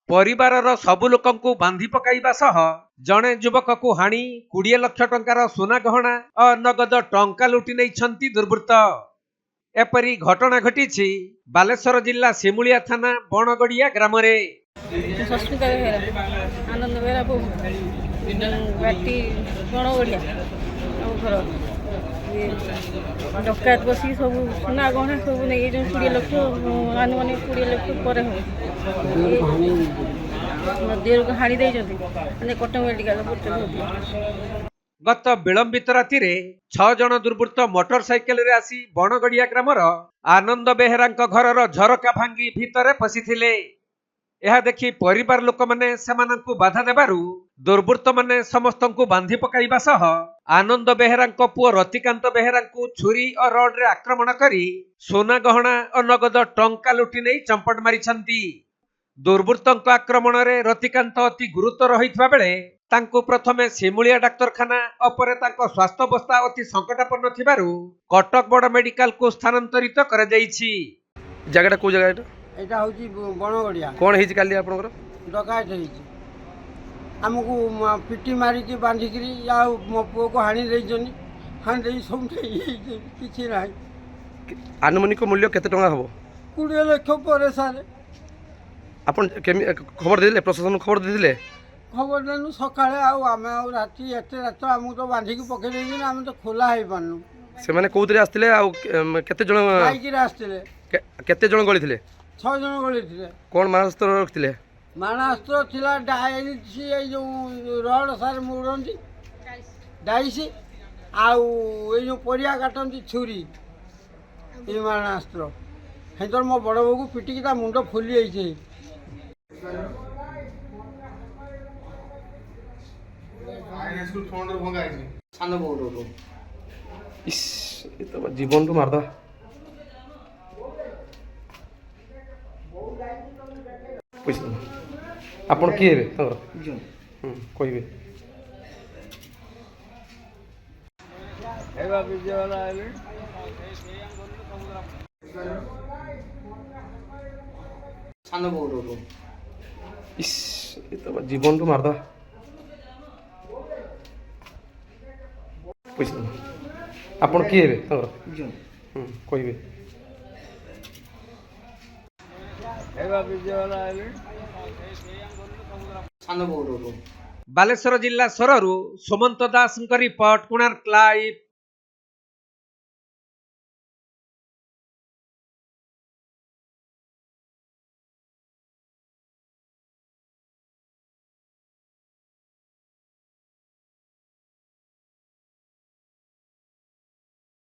परिवारर सबु लोकंकु बांधी पकाइबा सह जणे युवक को हाणी 20 लाख टंकार सोना गहना और नगद टंका लुटि नहीं दुर्वृत्त। एपरी घटना घटी बालेश्वर जिला सिमुलिया थाना बनगड़िया ग्राम रे। सस्मिता बेहेरा आनंद बेहेरा बाटी बनगड़िया घर डकायत बसी सब सोना गहना सब नहीं 20 लाख आनुमानिक 20 लाख पर देह को हाणी मैंने कटक मेडिकल गत विलंबित राति 6 जन दुर्वृत्त मोटरसाइकेल रे आसी बनगड़िया ग्रामर आनंद बेहेरा घरर झरका भांगी भितर पशिथिले। यह देखि परिवार लोक माने सेमानंकु बाधा देबारु दुर्वृत्त माने समस्तंकु बांधी पकाइबा सह आनंद बेहेरा पुओ रतिकांत बेहेरा छुरी और रड रे आक्रमण करी सोना गहना और नगद टंका लुटि नहीं चंपट मारिछंती। दुर्वृत्तंक आक्रमण रे रतिकांत अति गुरुतर होइतबा बेले तांको प्रथमे सिमुलिया डाक्तरखाना अपरे तांको स्वास्थ्य अवस्था अति संकटापन्न थिबारु कटक बड़ मेडिकल को स्थानांतरित कर जाईछि। जगह को जगह एटा होची बनगड़िया कोन हेछि काली आपनकर डकायत हेछि हमकु पिटी मारी के बांधी करी या मो पुओ को हानि देई जनी हानि देई सब किछि नाही। आनुमानिक मूल्य केते टंका हबो 20 लाख पर सारे आपन खबर देले प्रशासन खबर देले खबर देनु सकाळे आमे राती एते रात हमकु तो बांधी के पके देई आमे तो खोला हे पानु से माने कोउतरे आस्तिले आ केते जण बाइक रे आस्तिले केते जण गळी थिले 6 जण गळी थिले। कोन मानस्त्र रखथिले मानस्त्र थिला डाइस ए जो रड सार मुरंती डाइस आउ ए जो परिया काटंती छुरी ए मानस्त्र हेतर मो बड़ बगु पिटी की ता मुंडो फुली आइछे। स्कूल फोन रो भंगा आइछे सानो बोर्ड रो इस ए तो जीवन तो मारदा पैसा आपण किए बे तंगर कहबे एबा विजय वाला आले सानो बोर्ड रो इस ए तो जीवन तो मारदा पैसा आपण किए बे तंगर कहबे एबा विजय वाला आले सानो बोर्ड रो बालेश्वर जिला सररु सुमंत दास रिपोर्ट कोणार्क लाइव।